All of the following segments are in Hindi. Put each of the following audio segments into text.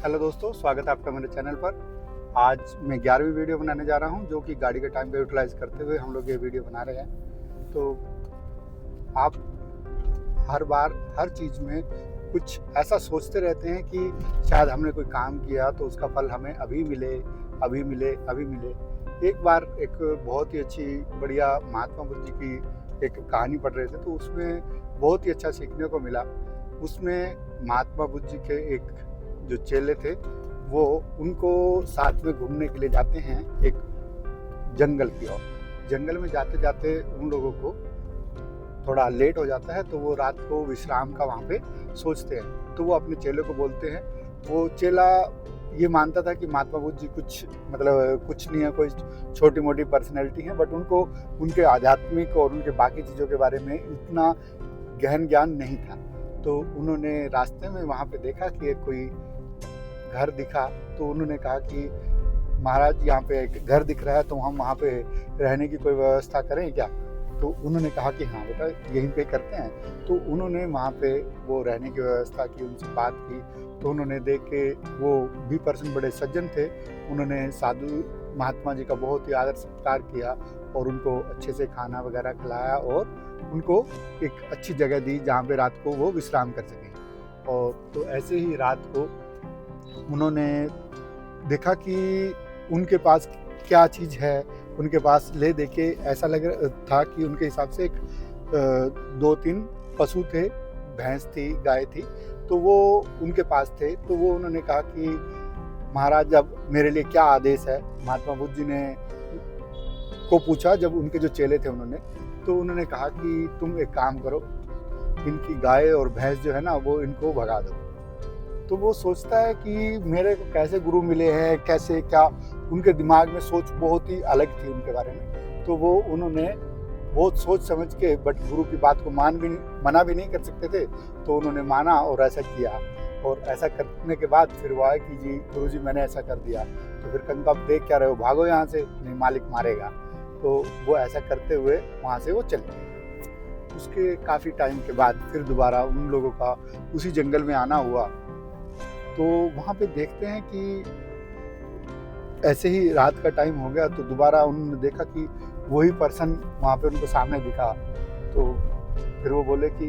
हेलो दोस्तों, स्वागत है आपका मेरे चैनल पर। आज मैं 11वीं वीडियो बनाने जा रहा हूं, जो कि गाड़ी के टाइम पे यूटिलाइज करते हुए हम लोग ये वीडियो बना रहे हैं। तो आप हर बार हर चीज़ में कुछ ऐसा सोचते रहते हैं कि शायद हमने कोई काम किया तो उसका फल हमें अभी मिले, अभी मिले, अभी मिले। एक बार एक बहुत ही अच्छी बढ़िया महात्मा बुद्ध जी की एक कहानी पढ़ रहे थे, तो उसमें बहुत ही अच्छा सीखने को मिला। उसमें महात्मा बुद्ध जी के एक जो चेले थे, वो उनको साथ में घूमने के लिए जाते हैं एक जंगल की ओर। जंगल में जाते जाते उन लोगों को थोड़ा लेट हो जाता है, तो वो रात को विश्राम का वहाँ पे सोचते हैं। तो वो अपने चेले को बोलते हैं। वो चेला ये मानता था कि महात्मा बुद्ध जी कुछ नहीं है, कोई छोटी मोटी पर्सनैलिटी है, बट उनको उनके आध्यात्मिक और उनके बाकी चीज़ों के बारे में इतना गहन ज्ञान नहीं था। तो उन्होंने रास्ते में वहाँ पे देखा कि एक कोई घर दिखा, तो उन्होंने कहा कि महाराज, यहाँ पे एक घर दिख रहा है, तो हम वहाँ पे रहने की कोई व्यवस्था करें क्या? तो उन्होंने कहा कि हाँ बेटा, यहीं पे करते हैं। तो उन्होंने वहाँ पे वो रहने की व्यवस्था की, उनसे बात की। तो उन्होंने देख के, वो भी पर्सन बड़े सज्जन थे, उन्होंने साधु महात्मा जी का बहुत ही आदर सत्कार किया और उनको अच्छे से खाना वगैरह खिलाया और उनको एक अच्छी जगह दी जहाँ पे रात को वो विश्राम कर सकें। और तो ऐसे ही रात को उन्होंने देखा कि उनके पास क्या चीज़ है। उनके पास ले देके ऐसा लग रहा था कि उनके हिसाब से एक 2-3 पशु थे, भैंस थी, गाय थी, तो वो उनके पास थे। तो वो उन्होंने कहा कि महाराज, अब मेरे लिए क्या आदेश है? महात्मा बुद्ध जी ने को पूछा, जब उनके जो चेले थे उन्होंने, तो उन्होंने कहा कि तुम एक काम करो, इनकी गाय और भैंस जो है ना, वो इनको भगा दो। तो वो सोचता है कि मेरे को कैसे गुरु मिले हैं, कैसे क्या, उनके दिमाग में सोच बहुत ही अलग थी उनके बारे में। तो वो उन्होंने बहुत सोच समझ के, बट गुरु की बात को मना भी नहीं कर सकते थे, तो उन्होंने माना और ऐसा किया। और ऐसा करने के बाद फिर वो आए कि जी गुरु जी, मैंने ऐसा कर दिया। तो फिर कहीं आप देख क्या रहे हो, भागो यहाँ से, नहीं मालिक मारेगा। तो वो ऐसा करते हुए वहाँ से वो चले गए। उसके काफ़ी टाइम के बाद फिर दोबारा उन लोगों का उसी जंगल में आना हुआ। तो वहाँ पे देखते हैं कि ऐसे ही रात का टाइम हो गया, तो दोबारा उन्होंने देखा कि वही पर्सन वहाँ पे उनको सामने दिखा। तो फिर वो बोले कि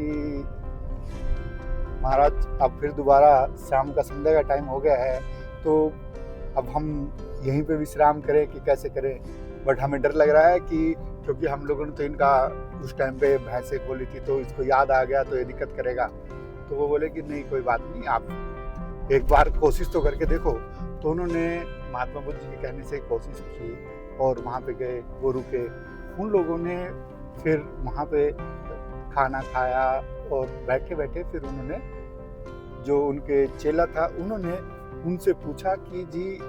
महाराज, अब फिर दोबारा शाम का संध्या का टाइम हो गया है, तो अब हम यहीं पे विश्राम करें कि कैसे करें? बट हमें डर लग रहा है कि क्योंकि हम लोगों ने तो इनका उस टाइम पे भैंसें खोली थी, तो इसको याद आ गया तो ये दिक्कत करेगा। तो वो बोले कि नहीं, कोई बात नहीं, आप एक बार कोशिश तो करके देखो। तो उन्होंने महात्मा बुद्ध जी के कहने से कोशिश की और वहाँ पे गए, वो रुके। उन लोगों ने फिर वहाँ पे खाना खाया और बैठे बैठे फिर उन्होंने, जो उनके चेला था, उन्होंने उनसे पूछा कि जी,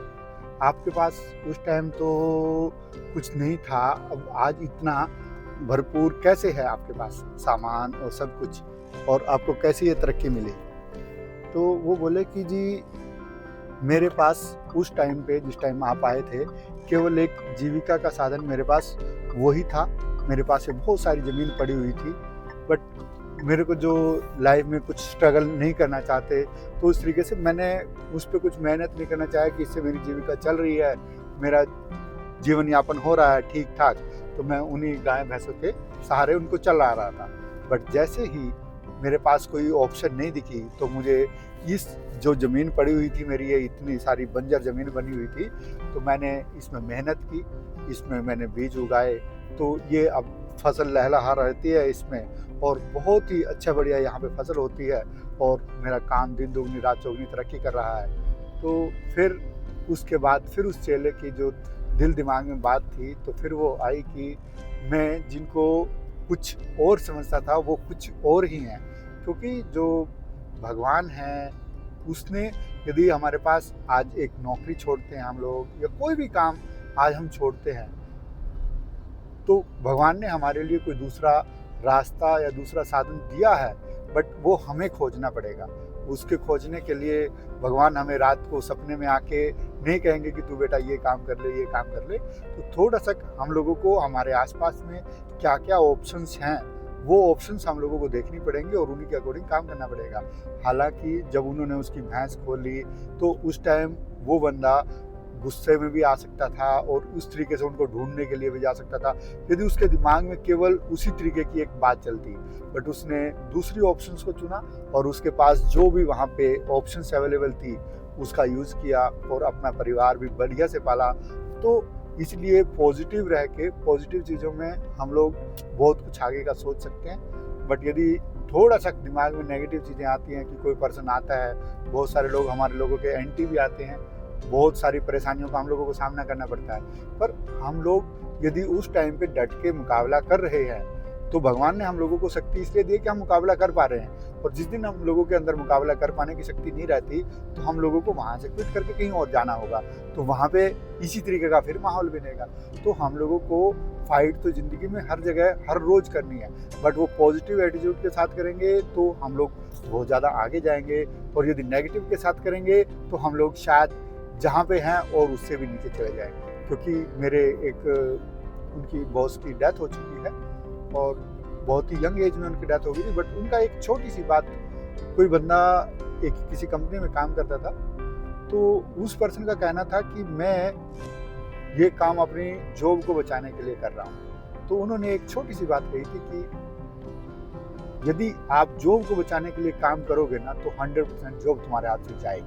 आपके पास उस टाइम तो कुछ नहीं था, अब आज इतना भरपूर कैसे है आपके पास सामान और सब कुछ, और आपको कैसी ये तरक्की मिली? तो वो बोले कि जी, मेरे पास उस टाइम पे, जिस टाइम आप आए थे, केवल एक जीविका का साधन मेरे पास वही था। मेरे पास ये बहुत सारी ज़मीन पड़ी हुई थी, बट मेरे को जो लाइफ में कुछ स्ट्रगल नहीं करना चाहते, तो उस तरीके से मैंने उस पर कुछ मेहनत नहीं करना चाहा कि इससे मेरी जीविका चल रही है, मेरा जीवन यापन हो रहा है ठीक ठाक। तो मैं उन्हीं गाय भैंसों के सहारे उनको चला रहा था। बट जैसे ही मेरे पास कोई ऑप्शन नहीं दिखी, तो मुझे इस जो ज़मीन पड़ी हुई थी मेरी, ये इतनी सारी बंजर ज़मीन बनी हुई थी, तो मैंने इसमें मेहनत की, इसमें मैंने बीज उगाए, तो ये अब फसल लहलहा रहती है इसमें, और बहुत ही अच्छा बढ़िया यहाँ पे फसल होती है, और मेरा काम दिन दुगनी रात चौगनी तरक्की कर रहा है। तो फिर उसके बाद फिर उस चेले की जो दिल दिमाग में बात थी, तो फिर वो आई कि मैं जिनको कुछ और समझता था, वो कुछ और ही हैं। क्योंकि जो भगवान है, उसने, यदि हमारे पास आज एक नौकरी छोड़ते हैं हम लोग, या कोई भी काम आज हम छोड़ते हैं, तो भगवान ने हमारे लिए कोई दूसरा रास्ता या दूसरा साधन दिया है, बट वो हमें खोजना पड़ेगा। उसके खोजने के लिए भगवान हमें रात को सपने में आके नहीं कहेंगे कि तू बेटा ये काम कर ले, ये काम कर ले। तो थोड़ा सा हम लोगों को हमारे आसपास में क्या क्या ऑप्शंस हैं वो ऑप्शंस हम लोगों को देखनी पड़ेंगी और उन्हीं के अकॉर्डिंग काम करना पड़ेगा। हालांकि जब उन्होंने उसकी भैंस खोली तो उस टाइम वो बंदा गुस्से में भी आ सकता था और उस तरीके से उनको ढूंढने के लिए भी जा सकता था यदि उसके दिमाग में केवल उसी तरीके की एक बात चलती। बट उसने दूसरी ऑप्शंस को चुना और उसके पास जो भी वहाँ पे ऑप्शंस अवेलेबल थी उसका यूज़ किया और अपना परिवार भी बढ़िया से पाला। तो इसलिए पॉजिटिव रह के पॉजिटिव चीज़ों में हम लोग बहुत कुछ आगे का सोच सकते हैं। बट यदि थोड़ा सा दिमाग में नेगेटिव चीज़ें आती हैं कि कोई पर्सन आता है, बहुत सारे लोग हमारे लोगों के एंटी भी आते हैं, बहुत सारी परेशानियों का हम लोगों को सामना करना पड़ता है, पर हम लोग यदि उस टाइम पे डट के मुकाबला कर रहे हैं तो भगवान ने हम लोगों को शक्ति इसलिए दी कि हम मुकाबला कर पा रहे हैं। और जिस दिन हम लोगों के अंदर मुकाबला कर पाने की शक्ति नहीं रहती तो हम लोगों को वहाँ से क्विट करके कहीं और जाना होगा, तो वहाँ पे इसी तरीके का फिर माहौल बनेगा। तो हम लोगों को फाइट तो ज़िंदगी में हर जगह हर रोज़ करनी है, बट वो पॉजिटिव एटीट्यूड के साथ करेंगे तो हम लोग बहुत ज़्यादा आगे जाएंगे, और यदि नेगेटिव के साथ करेंगे तो हम लोग शायद जहाँ पे हैं और उससे भी नीचे चले जाएंगे। क्योंकि मेरे एक उनकी बॉस की डेथ हो चुकी है और बहुत ही यंग एज में उनकी डेथ हो गई थी। बट उनका एक छोटी सी बात, कोई बंदा एक किसी कंपनी में काम करता था तो उस पर्सन का कहना था कि मैं ये काम अपनी जॉब को बचाने के लिए कर रहा हूँ। तो उन्होंने एक छोटी सी बात कही थी कि यदि आप जॉब को बचाने के लिए काम करोगे ना तो 100% जॉब तुम्हारे हाथ से जाएगी,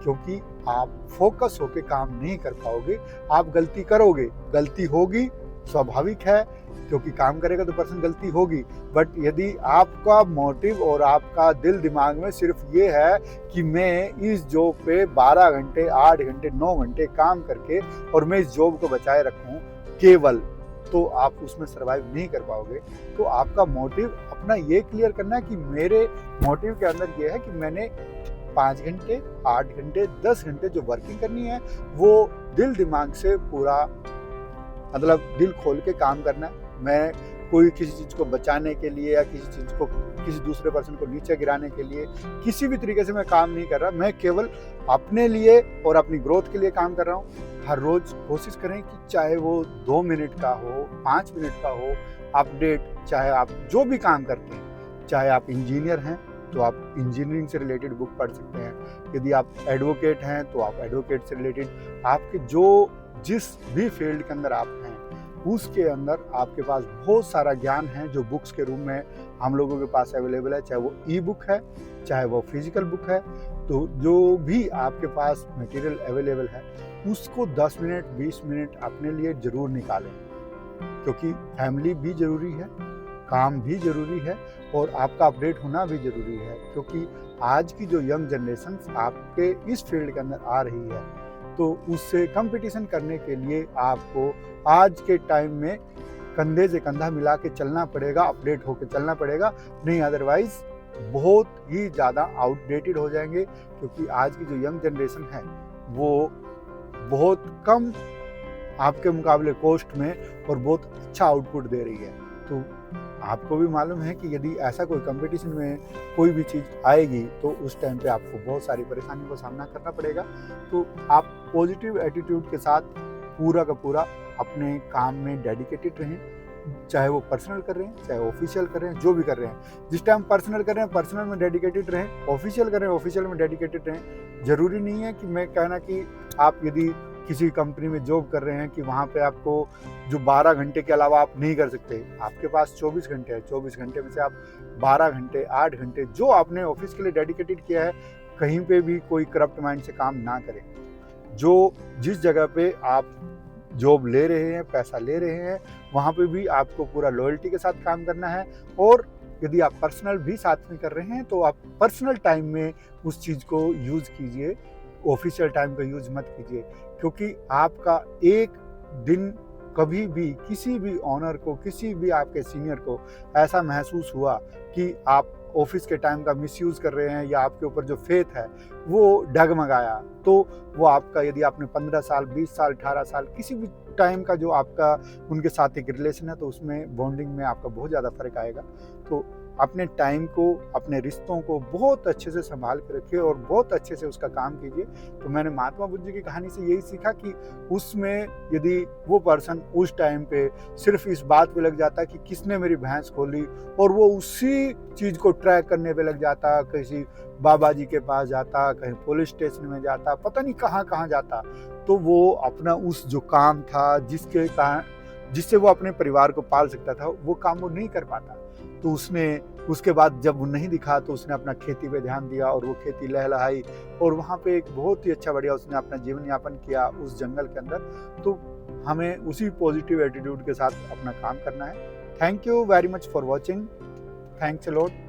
क्योंकि आप फोकस होके काम नहीं कर पाओगे। आप गलती करोगे, गलती होगी, स्वाभाविक है, क्योंकि काम करेगा तो पर्सन गलती होगी। बट यदि आपका मोटिव और आपका दिल दिमाग में सिर्फ ये है कि मैं इस जॉब पे 12 घंटे 8 घंटे 9 घंटे काम करके और मैं इस जॉब को बचाए रखूं केवल, तो आप उसमें सर्वाइव नहीं कर पाओगे। तो आपका मोटिव अपना ये क्लियर करना है कि मेरे मोटिव के अंदर ये है कि मैंने 5 घंटे 8 घंटे 10 घंटे जो वर्किंग करनी है वो दिल दिमाग से पूरा, मतलब दिल खोल के काम करना है। मैं कोई किसी चीज़ को बचाने के लिए या किसी चीज़ को किसी दूसरे पर्सन को नीचे गिराने के लिए किसी भी तरीके से मैं काम नहीं कर रहा। मैं केवल अपने लिए और अपनी ग्रोथ के लिए काम कर रहा हूँ। हर रोज़ कोशिश करें कि चाहे वो 2 मिनट का हो, 5 मिनट का हो, अपडेट, चाहे आप जो भी काम करते हैं, चाहे आप इंजीनियर हैं तो आप इंजीनियरिंग से रिलेटेड बुक पढ़ सकते हैं, यदि आप एडवोकेट हैं तो आप एडवोकेट से रिलेटेड आपके जो जिस भी फील्ड के अंदर आप हैं उसके अंदर आपके पास बहुत सारा ज्ञान है जो बुक्स के रूप में हम लोगों के पास अवेलेबल है, चाहे वो ई बुक है चाहे वो फिजिकल बुक है। तो जो भी आपके पास मटेरियल अवेलेबल है उसको 10 मिनट 20 मिनट अपने लिए ज़रूर निकालें, क्योंकि फैमिली भी ज़रूरी है, काम भी ज़रूरी है और आपका अपडेट होना भी ज़रूरी है। क्योंकि आज की जो यंग जनरेशन आपके इस फील्ड के अंदर आ रही है तो उससे कंपटीशन करने के लिए आपको आज के टाइम में कंधे से कंधा मिला के चलना पड़ेगा, अपडेट होकर चलना पड़ेगा, नहीं अदरवाइज बहुत ही ज़्यादा आउटडेटेड हो जाएंगे। क्योंकि आज की जो यंग जनरेशन है वो बहुत कम आपके मुकाबले कॉस्ट में और बहुत अच्छा आउटपुट दे रही है। तो आपको भी मालूम है कि यदि ऐसा कोई कंपटीशन में कोई भी चीज़ आएगी तो उस टाइम पे आपको बहुत सारी परेशानियों का सामना करना पड़ेगा। तो आप पॉजिटिव एटीट्यूड के साथ पूरा का पूरा अपने काम में डेडिकेटेड रहें, चाहे वो पर्सनल कर रहे हैं चाहे ऑफिशियल कर रहे हैं, जो भी कर रहे हैं। जिस टाइम पर्सनल कर रहे हैं पर्सनल में डेडिकेटेड रहें, ऑफिशियल कर रहे हैं ऑफिशियल में डेडिकेटेड रहें। ज़रूरी नहीं है कि मैं कहना कि आप यदि किसी कंपनी में जॉब कर रहे हैं कि वहाँ पे आपको जो 12 घंटे के अलावा आप नहीं कर सकते। आपके पास 24 घंटे है, 24 घंटे में से आप 12 घंटे 8 घंटे जो आपने ऑफिस के लिए डेडिकेटेड किया है, कहीं पे भी कोई करप्ट माइंड से काम ना करें। जो जिस जगह पे आप जॉब ले रहे हैं, पैसा ले रहे हैं, वहाँ पे भी आपको पूरा लॉयल्टी के साथ काम करना है। और यदि आप पर्सनल भी साथ में कर रहे हैं तो आप पर्सनल टाइम में उस चीज़ को यूज़ कीजिए, ऑफिशियल टाइम का यूज़ मत कीजिए। क्योंकि आपका एक दिन कभी भी किसी भी ऑनर को, किसी भी आपके सीनियर को ऐसा महसूस हुआ कि आप ऑफिस के टाइम का मिसयूज़ कर रहे हैं या आपके ऊपर जो फेथ है वो डगमगाया, तो वो आपका, यदि आपने 15 साल 20 साल 18 साल किसी भी टाइम का जो आपका उनके साथ एक रिलेशन है तो उसमें बॉन्डिंग में आपका बहुत ज़्यादा फर्क आएगा। तो अपने टाइम को, अपने रिश्तों को बहुत अच्छे से संभाल के रखिए और बहुत अच्छे से उसका काम कीजिए। तो मैंने महात्मा बुद्ध जी की कहानी से यही सीखा कि उसमें यदि वो पर्सन उस टाइम पे सिर्फ इस बात पे लग जाता कि किसने मेरी भैंस खोली और वो उसी चीज़ को ट्रैक करने पे लग जाता, किसी बाबा जी के पास जाता, कहीं पुलिस स्टेशन में जाता, पता नहीं कहाँ कहाँ जाता, तो वो अपना उस जो काम था जिससे वो अपने परिवार को पाल सकता था, वो काम वो नहीं कर पाता। तो उसने उसके बाद जब वो नहीं दिखा तो उसने अपना खेती पे ध्यान दिया और वो खेती लहलहाई और वहाँ पे एक बहुत ही अच्छा बढ़िया उसने अपना जीवन यापन किया उस जंगल के अंदर। तो हमें उसी पॉजिटिव एटीट्यूड के साथ अपना काम करना है। Thank you very much for watching. Thanks a lot.